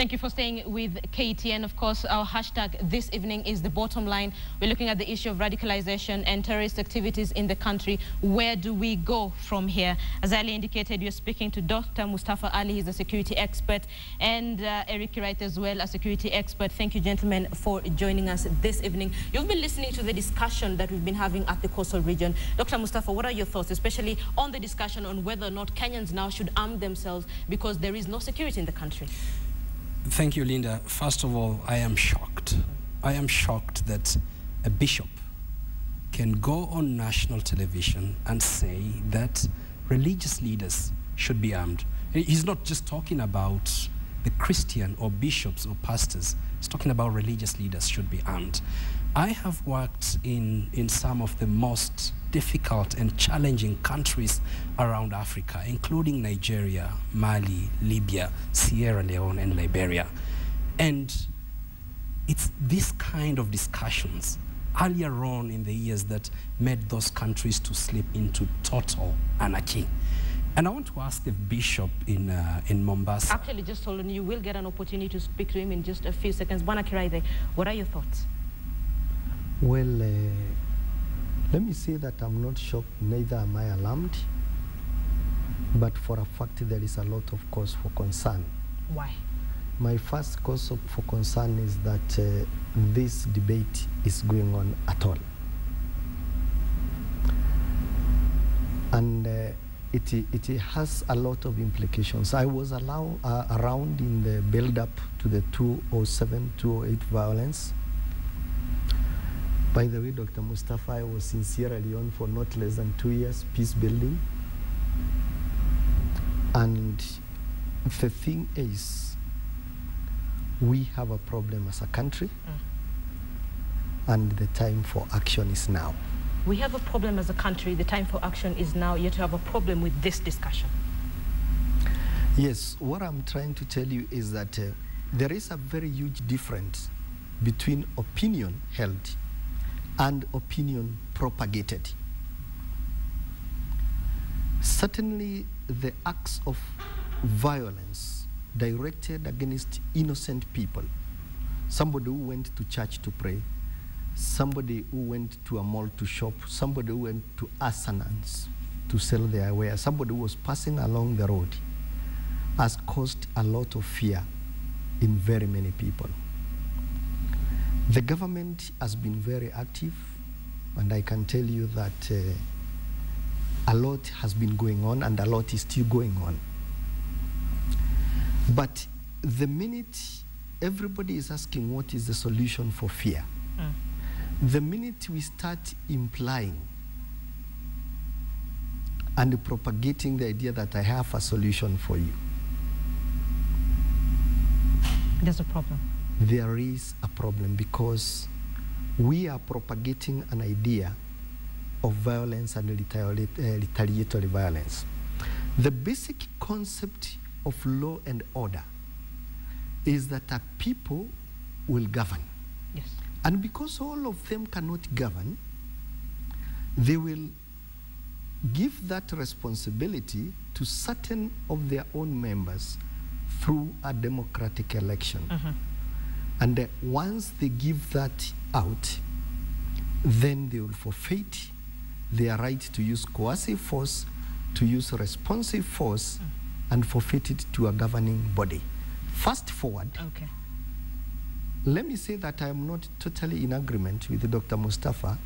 Thank you for staying with KTN. Of course, our hashtag this evening is The Bottom Line. We're looking at the issue of radicalization and terrorist activities in the country. Where do we go from here? As Ali indicated, you're speaking to Dr. Mustafa Ali. He's a security expert, and Eric Wright as well, a security expert. Thank you, gentlemen, for joining us this evening. You've been listening to the discussion that we've been having at the coastal region. Dr. Mustafa, what are your thoughts, especially on the discussion on whether or not Kenyans now should arm themselves because there is no security in the country? Thank you, Linda. First of all, I am shocked. I am shocked that a bishop can go on national television and say that religious leaders should be armed. He's not just talking about the Christian or bishops or pastors. He's talking about religious leaders should be armed. I have worked in some of the most difficult and challenging countries around Africa, including Nigeria, Mali, Libya, Sierra Leone, and Liberia. And it's this kind of discussions earlier on in the years that made those countries to slip into total anarchy. And I want to ask the bishop in Mombasa. Actually, just hold on, you will get an opportunity to speak to him in just a few seconds. Bwana Kiraithe, what are your thoughts? Well, let me say that I'm not shocked, neither am I alarmed. But for a fact, there is a lot of cause for concern. Why? My first cause for concern is that this debate is going on at all. And it has a lot of implications. I was around in the build-up to the 2007-2008 violence. By the way, Dr. Mustafa, I was in Sierra Leone for not less than 2 years, peace building. And the thing is, we have a problem as a country, and the time for action is now. We have a problem as a country, the time for action is now, yet you have a problem with this discussion. Yes, what I'm trying to tell you is that there is a very huge difference between opinion held and opinion propagated. Certainly, the acts of violence directed against innocent people, somebody who went to church to pray, somebody who went to a mall to shop, somebody who went to arsenals to sell their wares, somebody who was passing along the road, has caused a lot of fear in very many people. The government has been very active, and I can tell you that a lot has been going on, and a lot is still going on. But the minute everybody is asking what is the solution for fear, the minute we start implying and propagating the idea that I have a solution for you, there's a problem. There is a problem, because we are propagating an idea of violence and retaliatory violence. The basic concept of law and order is that a people will govern. Yes. And because all of them cannot govern, they will give that responsibility to certain of their own members through a democratic election. And once they give that out, then they will forfeit their right to use coercive force, to use responsive force, and forfeit it to a governing body. Fast forward. Okay. Let me say that I am not totally in agreement with Dr. Mustafa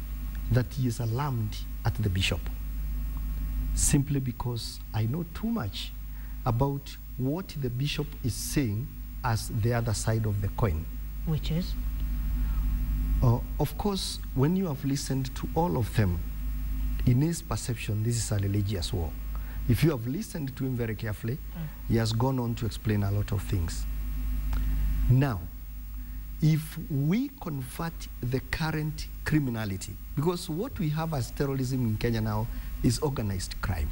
that he is alarmed at the bishop, simply because I know too much about what the bishop is saying as the other side of the coin. Which is? Of course, when you have listened to all of them, in his perception, this is a religious war. If you have listened to him very carefully, he has gone on to explain a lot of things. Now, if we convert the current criminality, because what we have as terrorism in Kenya now is organized crime.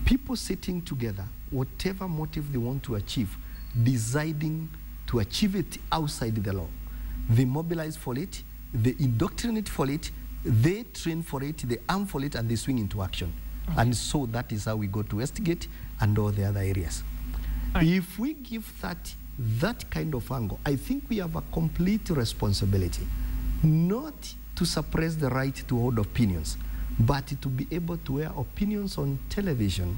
People sitting together, whatever motive they want to achieve, deciding to achieve it outside the law. They mobilize for it, they indoctrinate for it, they train for it, they arm for it, and they swing into action. And so that is how we go to Westgate and all the other areas. If we give that that kind of angle, I think we have a complete responsibility not to suppress the right to hold opinions, but to be able to air opinions on television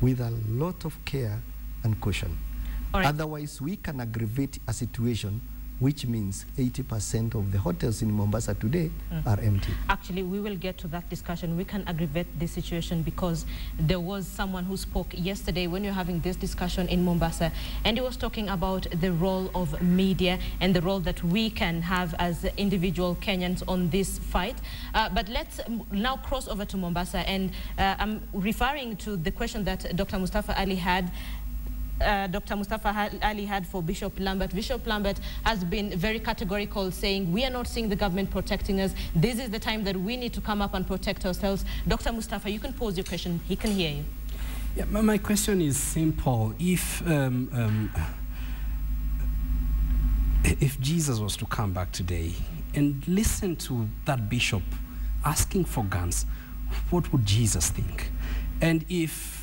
with a lot of care and caution. Otherwise, we can aggravate a situation which means 80% of the hotels in Mombasa today are empty. Actually, we will get to that discussion. We can aggravate this situation because there was someone who spoke yesterday when you're having this discussion in Mombasa, and he was talking about the role of media and the role that we can have as individual Kenyans on this fight. But let's now cross over to Mombasa, and I'm referring to the question that Dr. Mustafa Ali had. Dr. Mustafa Ali had for Bishop Lambert. Bishop Lambert has been very categorical, saying we are not seeing the government protecting us. This is the time that we need to come up and protect ourselves. Dr. Mustafa, you can pose your question. He can hear you. Yeah, my question is simple. If Jesus was to come back today and listen to that bishop asking for guns, what would Jesus think? And if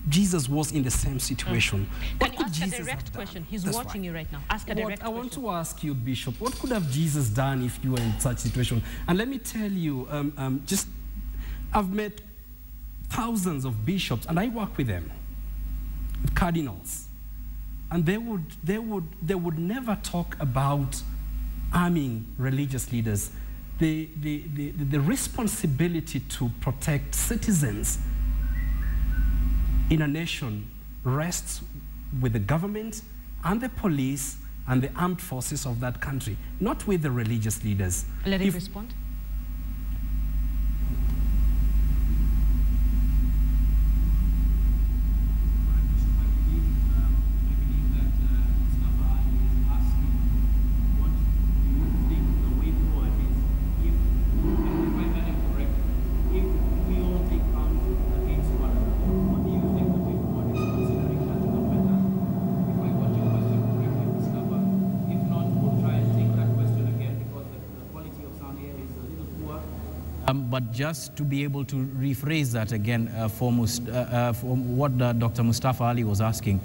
Jesus was in the same situation, Can you ask a direct question? He's watching you right now. Ask a direct question. I want to ask you, Bishop, what could have Jesus done if you were in such a situation? And let me tell you, I've met thousands of bishops, and I work with them, with cardinals, and they would never talk about arming religious leaders. The responsibility to protect citizens in a nation rests with the government and the police and the armed forces of that country, not with the religious leaders. Let him respond. But just to be able to rephrase that again for what Dr. Mustafa Ali was asking,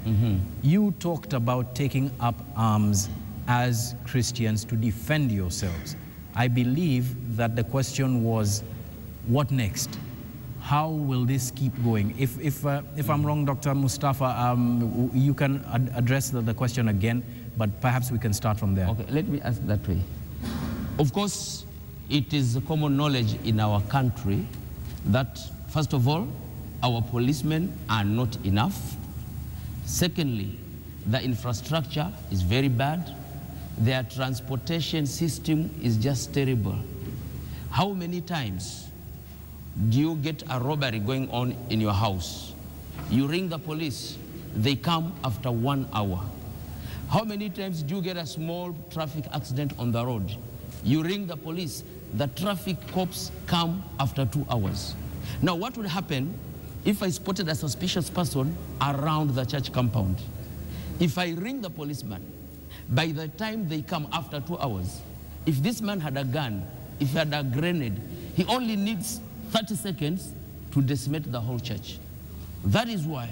you talked about taking up arms as Christians to defend yourselves. I believe that the question was, what next? How will this keep going? If I'm wrong, Dr. Mustafa, you can address the question again, but perhaps we can start from there. Okay, let me ask that way. Of course, it is common knowledge in our country that, first of all, our policemen are not enough. Secondly, the infrastructure is very bad. Their transportation system is just terrible. How many times do you get a robbery going on in your house? You ring the police, they come after 1 hour. How many times do you get a small traffic accident on the road? You ring the police, the traffic cops come after 2 hours. Now, what would happen if I spotted a suspicious person around the church compound? If I ring the policeman, by the time they come after 2 hours, if this man had a gun, if he had a grenade, he only needs 30 seconds to decimate the whole church. That is why,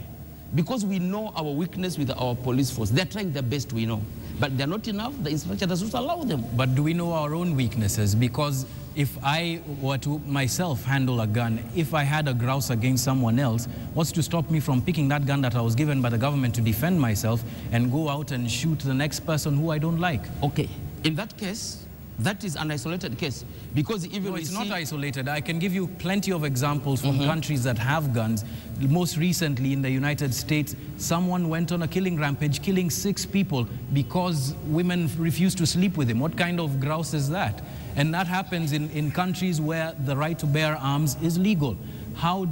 because we know our weakness with our police force, they're trying their best, we know. But they're not enough, the instructor doesn't allow them. But do we know our own weaknesses? Because if I were to myself handle a gun, if I had a grouse against someone else, what's to stop me from picking that gun that I was given by the government to defend myself and go out and shoot the next person who I don't like? Okay, in that case, that is an isolated case, because even it's not isolated. I can give you plenty of examples from countries that have guns. Most recently in the United States, someone went on a killing rampage, killing 6 people because women refused to sleep with him. What kind of grouse is that? And that happens in countries where the right to bear arms is legal. How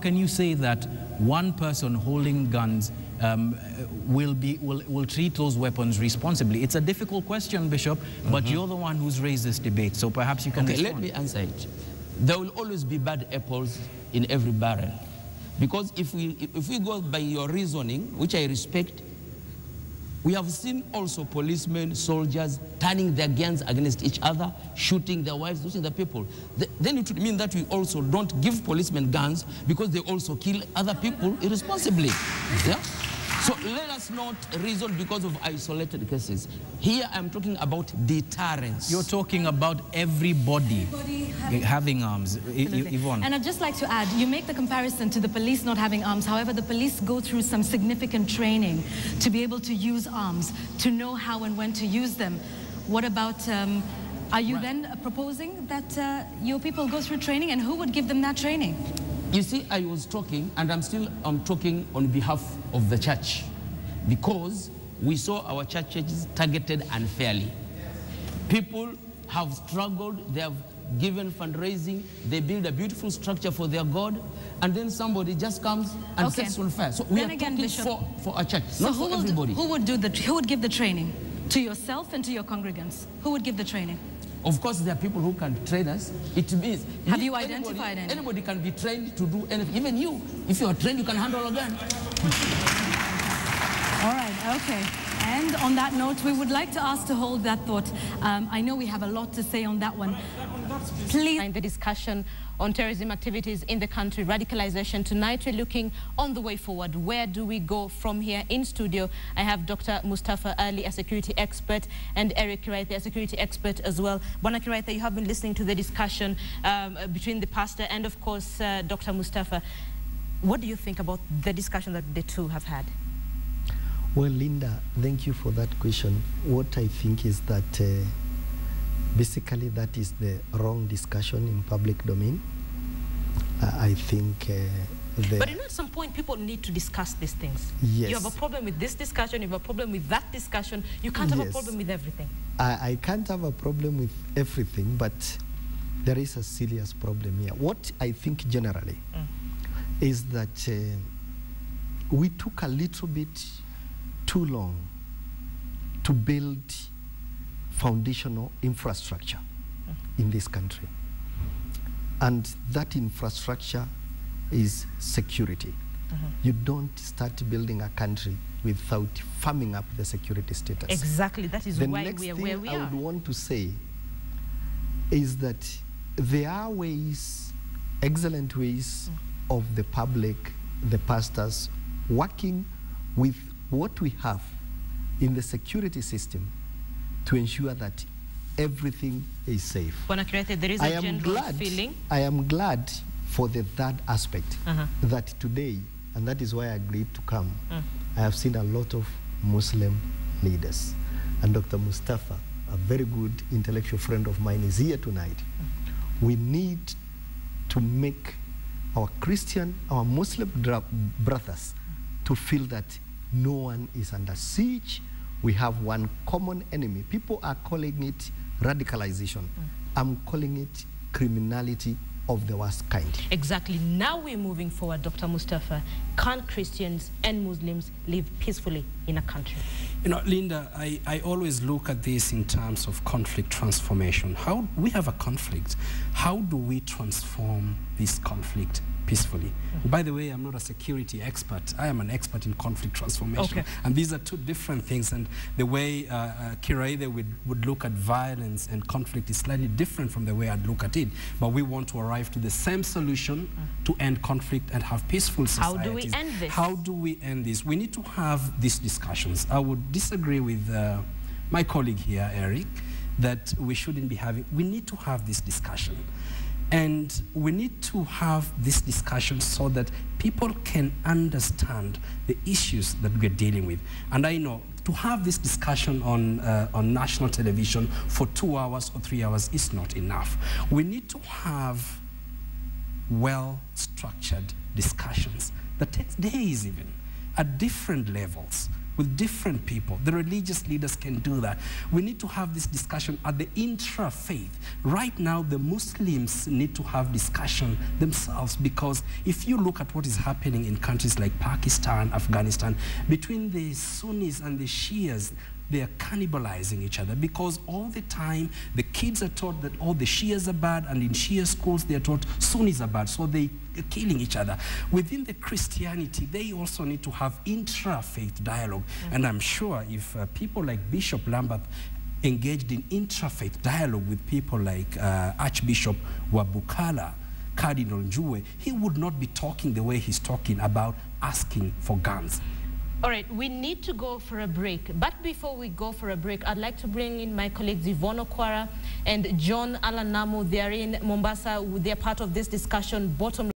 can you say that one person holding guns will treat those weapons responsibly? It's a difficult question, Bishop, but you're the one who's raised this debate, so perhaps you can respond. Let me answer it. There will always be bad apples in every barrel. Because if we go by your reasoning, which I respect, we have seen also policemen, soldiers turning their guns against each other, shooting their wives, shooting the people. Then it would mean that we also don't give policemen guns because they also kill other people irresponsibly. Yeah? So let us not reason because of isolated cases. Here I'm talking about deterrence. You're talking about everybody having arms. Yvonne. And I'd just like to add, you make the comparison to the police not having arms. However, the police go through some significant training to be able to use arms, to know how and when to use them. What about, are you then proposing that your people go through training, and who would give them that training? You see, I was talking, and I'm talking on behalf of the church, because we saw our churches targeted unfairly. People have struggled, they have given fundraising, they build a beautiful structure for their God, and then somebody just comes and sets on fire. So we are talking Bishop, for a church, so not for everybody. Who would give the training? To yourself and to your congregants? Who would give the training? Of course, there are people who can train us. It means... Have you identified any? Anybody can be trained to do anything. Even you, if you are trained, you can handle a gun. All right, okay. And on that note, we would like to ask to hold that thought. I know we have a lot to say on that one. Please. The discussion on terrorism activities in the country, radicalization. Tonight we're looking on the way forward. Where do we go from here? In studio, I have Dr. Mustafa Ali, a security expert, and Eric Kiraithe, a security expert as well. Bwana Kiraithe, you have been listening to the discussion between the pastor and, of course, Dr. Mustafa. What do you think about the discussion that the two have had? Well, Linda, thank you for that question. What I think is that basically that is the wrong discussion in public domain. I think But at some point, people need to discuss these things. Yes. You have a problem with this discussion, you have a problem with that discussion. You can't have a problem with everything. I can't have a problem with everything, but there is a serious problem here. What I think generally is that we took a little bit too long to build foundational infrastructure in this country. And that infrastructure is security. You don't start building a country without firming up the security status. Exactly, that is why we are where we are. The next thing I would want to say is that there are ways, excellent ways of the public, the pastors, working with what we have in the security system to ensure that everything is safe. Bwana Kiraithe, there is a general feeling. I am glad for the third aspect that today, and that is why I agreed to come, I have seen a lot of Muslim leaders. And Dr. Mustafa, a very good intellectual friend of mine, is here tonight. We need to make our Christian, our Muslim brothers to feel that no one is under siege. We have one common enemy. People are calling it radicalization. I'm calling it criminality of the worst kind. Exactly. Now we're moving forward, Dr. Mustafa. Can Christians and Muslims live peacefully in a country? You know, Linda, I always look at this in terms of conflict transformation. How we have a conflict. How do we transform this conflict peacefully? By the way, I'm not a security expert. I am an expert in conflict transformation. And these are two different things. And the way Kiraithe would look at violence and conflict is slightly different from the way I'd look at it. But we want to arrive to the same solution to end conflict and have peaceful societies. How do we end this? How do we end this? We need to have these discussions. I would disagree with my colleague here, Eric, that we shouldn't be having. We need to have this discussion. And we need to have this discussion so that people can understand the issues that we're dealing with. And I know to have this discussion on national television for 2 hours or 3 hours is not enough. We need to have well-structured discussions that takes days even, at different levels, with different people. The religious leaders can do that. We need to have this discussion at the intra-faith. Right now, the Muslims need to have discussion themselves, because if you look at what is happening in countries like Pakistan, Afghanistan, between the Sunnis and the Shias, they are cannibalizing each other, because all the time the kids are taught that all the Shias are bad, and in Shia schools they are taught Sunnis are bad, so they are killing each other. Within the Christianity, they also need to have intra-faith dialogue. And I'm sure if people like Bishop Lambert engaged in intra-faith dialogue with people like Archbishop Wabukala, Cardinal Njue, he would not be talking the way he's talking about asking for guns. All right, we need to go for a break. But before we go for a break, I'd like to bring in my colleagues Yvonne Okwara and John Alanamu. They are in Mombasa. They're part of this discussion, bottom